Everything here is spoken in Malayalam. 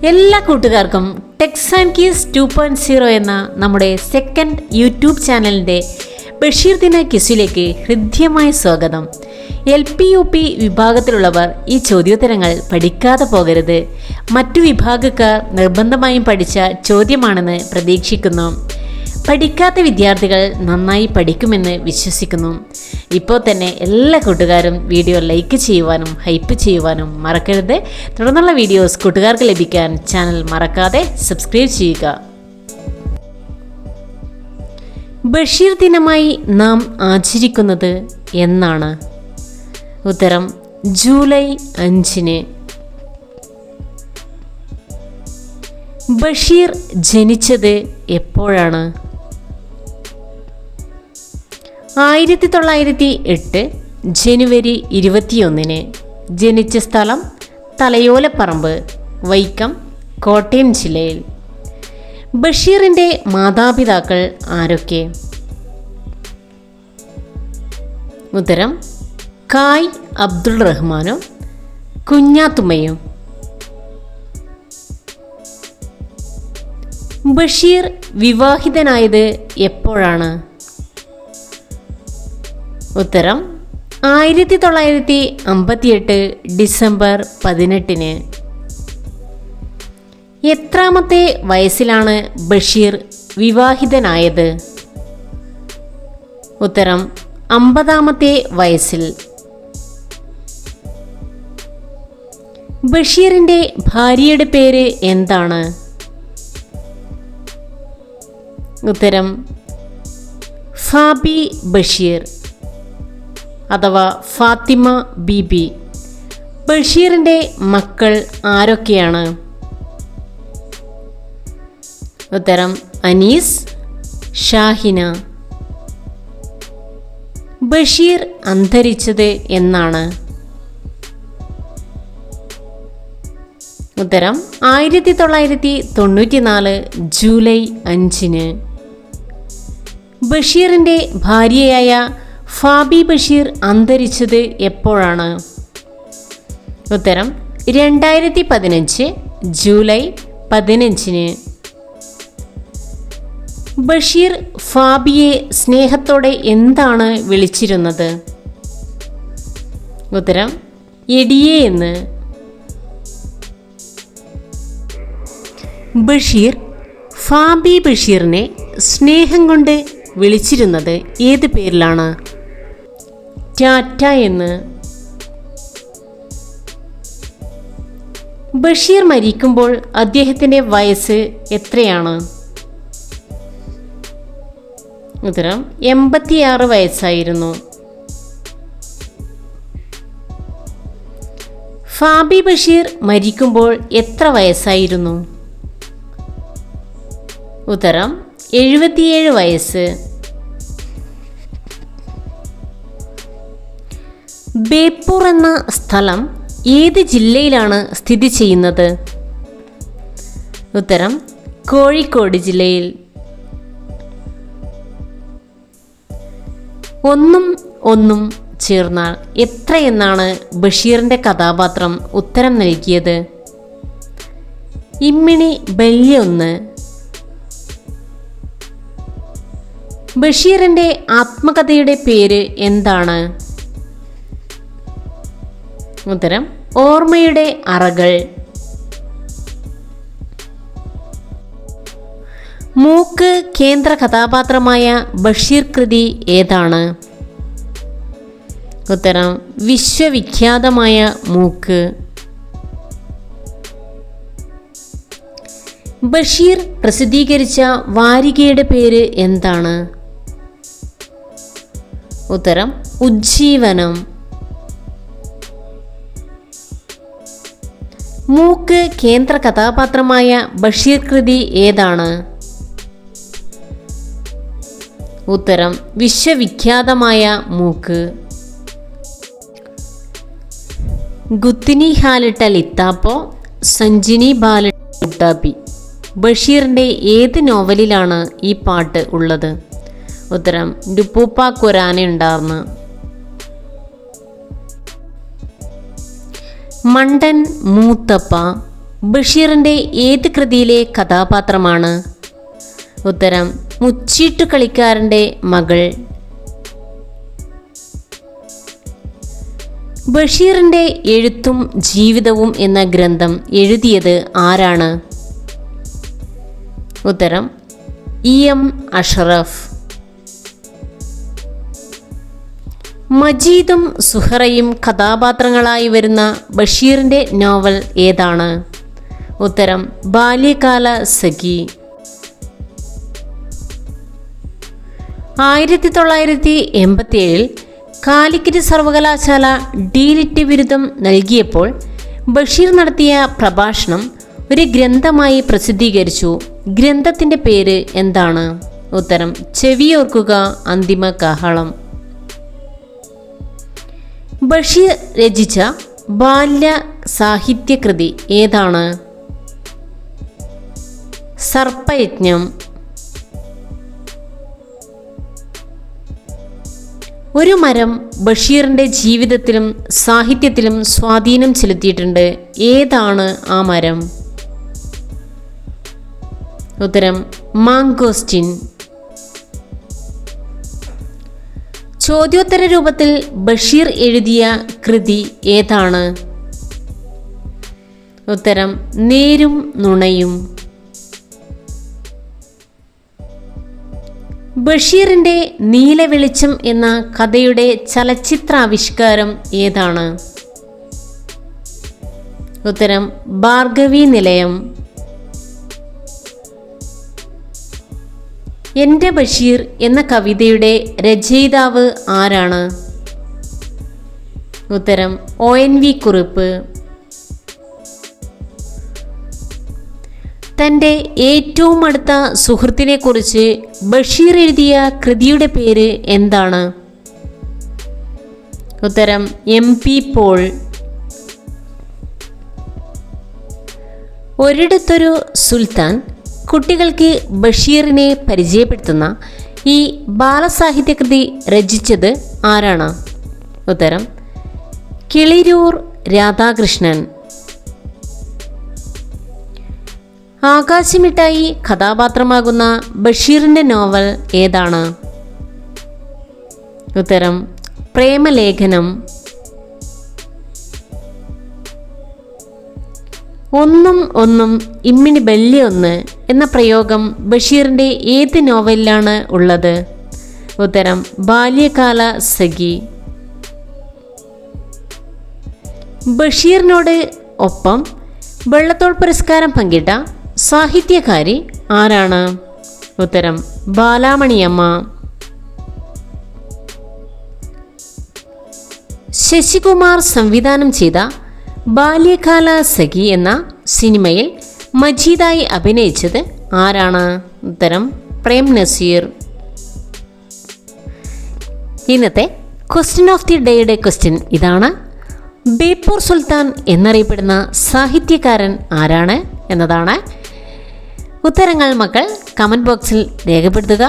എല്ലാ കൂട്ടുകാർക്കും ടെക്സ് ആൻഡ് കീസ് 2.0 എന്ന നമ്മുടെ സെക്കൻഡ് യൂട്യൂബ് ചാനലിൻ്റെ ബഷീർ ദിന ക്വിസിലേക്ക് ഹൃദ്യമായ സ്വാഗതം. LP UP വിഭാഗത്തിലുള്ളവർ ഈ ചോദ്യോത്തരങ്ങൾ പഠിക്കാതെ പോകരുത്. മറ്റു വിഭാഗക്കാർ നിർബന്ധമായും പഠിച്ച ചോദ്യമാണെന്ന് പ്രതീക്ഷിക്കുന്നു. പഠിക്കാത്ത വിദ്യാർത്ഥികൾ നന്നായി പഠിക്കുമെന്ന് വിശ്വസിക്കുന്നു. ഇപ്പോൾ തന്നെ എല്ലാ കൂട്ടുകാരും വീഡിയോ ലൈക്ക് ചെയ്യുവാനും ഹൈപ്പ് ചെയ്യുവാനും മറക്കരുത്. തുടർന്നുള്ള വീഡിയോസ് കൂട്ടുകാർക്ക് ലഭിക്കാൻ ചാനൽ മറക്കാതെ സബ്സ്ക്രൈബ് ചെയ്യുക. ബഷീർ ദിനമായി നാം ആചരിക്കുന്നത് എന്നാണ്? ഉത്തരം ജൂലൈ 5-ന്. ബഷീർ ജനിച്ചത് എപ്പോഴാണ്? 1908 ജനുവരി 21-ന്. ജനിച്ച സ്ഥലം തലയോലപ്പറമ്പ്, വൈക്കം, കോട്ടയം ജില്ലയിൽ. ബഷീറിൻ്റെ മാതാപിതാക്കൾ ആരൊക്കെ? ഉത്തരം കായ് അബ്ദുൾ റഹ്മാനും കുഞ്ഞാത്തുമ്മയും. ബഷീർ വിവാഹിതനായത് എപ്പോഴാണ്? ഉത്തരം 1958 ഡിസംബർ 18-ന്. എത്രാമത്തെ വയസ്സിലാണ് ബഷീർ വിവാഹിതനായത്? ഉത്തരം 50-ാമത്തെ വയസ്സിൽ. ബഷീറിൻ്റെ ഭാര്യയുടെ പേര് എന്താണ്? ഉത്തരം ഫാബി ബഷീർ അഥവാ ഫാത്തിമ ബീബി. ബഷീറിൻ്റെ മക്കൾ ആരൊക്കെയാണ്? ഉത്തരം അനീസ്, ഷാഹിന. ബഷീർ അന്തരിച്ചത് എന്നാണ്? ഉത്തരം 1994 ജൂലൈ 5-ന്. ബഷീറിൻ്റെ ഭാര്യയായ ഫാബി ബഷീർ അന്തരിച്ചത് എപ്പോഴാണ്? ഉത്തരം 2015 ജൂലൈ 15-ന്. ബഷീർ ഫാബിയെ സ്നേഹത്തോടെ എന്താണ് വിളിച്ചിരുന്നത്? ഉത്തരം എടിയെ എന്ന്. ബഷീർ ഫാബി ബഷീറിനെ സ്നേഹം കൊണ്ട് വിളിച്ചിരുന്നത് ഏത് പേരിലാണ്? ടാറ്റ എന്ന്. ബഷീർ മരിക്കുമ്പോൾ അദ്ദേഹത്തിൻ്റെ വയസ്സ് എത്രയാണ്? ഉത്തരം 86 വയസ്സായിരുന്നു. ഫാബി ബഷീർ മരിക്കുമ്പോൾ എത്ര വയസ്സായിരുന്നു? ഉത്തരം 77 വയസ്സ്. ബേപ്പൂർ എന്ന സ്ഥലം ഏത് ജില്ലയിലാണ് സ്ഥിതി ചെയ്യുന്നത്? ഉത്തരം കോഴിക്കോട് ജില്ലയിൽ. ഒന്നും ഒന്നും ചേർന്നാൽ എത്ര എന്നാണ് ബഷീറിൻ്റെ കഥാപാത്രം ഉത്തരം നൽകിയത്? ഇമ്മിണി ബല്യൊന്ന്. ബഷീറിൻ്റെ ആത്മകഥയുടെ പേര് എന്താണ്? ഉത്തരം ഓർമ്മയുടെ അറകൾ. മൂക്ക് കേന്ദ്ര കഥാപാത്രമായ ബഷീർ കൃതി ഏതാണ്? ഉത്തരം വിശ്വവിഖ്യാതമായ മൂക്ക്. ബഷീർ പ്രസിദ്ധീകരിച്ച വാരികയുടെ പേര് എന്താണ്? ഉത്തരം ഉജ്ജീവനം. മൂക്ക് കേന്ദ്ര കഥാപാത്രമായ ബഷീർ കൃതി ഏതാണ്? ഉത്തരം വിശ്വവിഖ്യാതമായ മൂക്ക്. ഗുത്തിനി ഹാലിട്ട ലിത്താപ്പോ, സഞ്ജിനി ബാലിട്ട ലിത്താപ്പി. ബഷീറിൻ്റെ ഏത് നോവലിലാണ് ഈ പാട്ട് ഉള്ളത്? ഉത്തരം ഡുപ്പൂപ്പ ഖുറാന ഉണ്ടാർന്ന്. മണ്ടൻ മൂത്തപ്പ ബഷീറിൻ്റെ ഏത് കൃതിയിലെ കഥാപാത്രമാണ്? ഉത്തരം മുച്ചീട്ടു കളിക്കാരൻ്റെ മകൾ. ബഷീറിൻ്റെ എഴുത്തും ജീവിതവും എന്ന ഗ്രന്ഥം എഴുതിയത് ആരാണ്? ഉത്തരം EM അഷ്റഫ്. മജീദും സുഹറയും കഥാപാത്രങ്ങളായി വരുന്ന ബഷീറിൻ്റെ നോവൽ ഏതാണ്? ഉത്തരം ബാല്യകാല സഖി. 1987 കാലിക്കറ്റ് സർവകലാശാല ഡീലിറ്റ് ബിരുദം നൽകിയപ്പോൾ ബഷീർ നടത്തിയ പ്രഭാഷണം ഒരു ഗ്രന്ഥമായി പ്രസിദ്ധീകരിച്ചു. ഗ്രന്ഥത്തിൻ്റെ പേര് എന്താണ്? ഉത്തരം ചെവിയോർക്കുക അന്തിമ കാഹളം. ബഷീർ രചിച്ച ബാല്യ സാഹിത്യകൃതി ഏതാണ്? സർപ്പയജ്ഞം. ഒരു മരം ബഷീറിൻ്റെ ജീവിതത്തിലും സാഹിത്യത്തിലും സ്വാധീനം ചെലുത്തിയിട്ടുണ്ട്. ഏതാണ് ആ മരം? ഉത്തരം മാംഗോസ്റ്റിൻ. ചോദ്യോത്തര രൂപത്തിൽ ബഷീർ എഴുതിയ കൃതി ഏതാണ്? ഉത്തരം നേരും നുണയും. ബഷീറിൻ്റെ നീലവെളിച്ചം എന്ന കഥയുടെ ചലച്ചിത്രാവിഷ്കാരം ഏതാണ്? ഉത്തരം ഭാർഗവി നിലയം. എൻ്റെ ബഷീർ എന്ന കവിതയുടെ രചയിതാവ് ആരാണ്? ഉത്തരം ONV കുറുപ്പ്. തൻ്റെ ഏറ്റവും അടുത്ത സുഹൃത്തിനെ കുറിച്ച് ബഷീർ എഴുതിയ കൃതിയുടെ പേര് എന്താണ്? ഉത്തരം MP പോൾ. ഒരിടത്തൊരു സുൽത്താൻ കുട്ടികൾക്ക് ബഷീറിനെ പരിചയപ്പെടുത്തുന്ന ഈ ബാലസാഹിത്യകൃതി രചിച്ചത് ആരാണ്? ഉത്തരം കിളിരൂർ രാധാകൃഷ്ണൻ. ആകാശമിട്ടായി കഥാപാത്രമാകുന്ന ബഷീറിൻ്റെ നോവൽ ഏതാണ്? ഉത്തരം പ്രേമലേഖനം. ഒന്നും ഒന്നും ഇമ്മിണി ബല്യൊന്ന് എന്ന പ്രയോഗം ബഷീറിൻ്റെ ഏത് നോവലിലാണ് ഉള്ളത്? ഉത്തരം ബാല്യകാല സഖി. ബഷീറിനോട് ഒപ്പം വെള്ളത്തോൾ പുരസ്കാരം പങ്കിട്ട സാഹിത്യകാരി ആരാണ്? ഉത്തരം ബാലാമണിയമ്മ. ശശികുമാർ സംവിധാനം ചെയ്ത ബാല്യകാല സഖി എന്ന സിനിമയിൽ മജീദായി അഭിനയിച്ചത് ആരാണ്? ഉത്തരം പ്രേം നസീർ. ഇന്നത്തെ ക്വസ്റ്റ്യൻ ഓഫ് ദി ഡേയുടെ ക്വസ്റ്റ്യൻ ഇതാണ്: ബേപ്പൂർ സുൽത്താൻ എന്നറിയപ്പെടുന്ന സാഹിത്യകാരൻ ആരാണ് എന്നതാണ്. ഉത്തരങ്ങൾ മക്കൾ കമൻറ്റ് ബോക്സിൽ രേഖപ്പെടുത്തുക.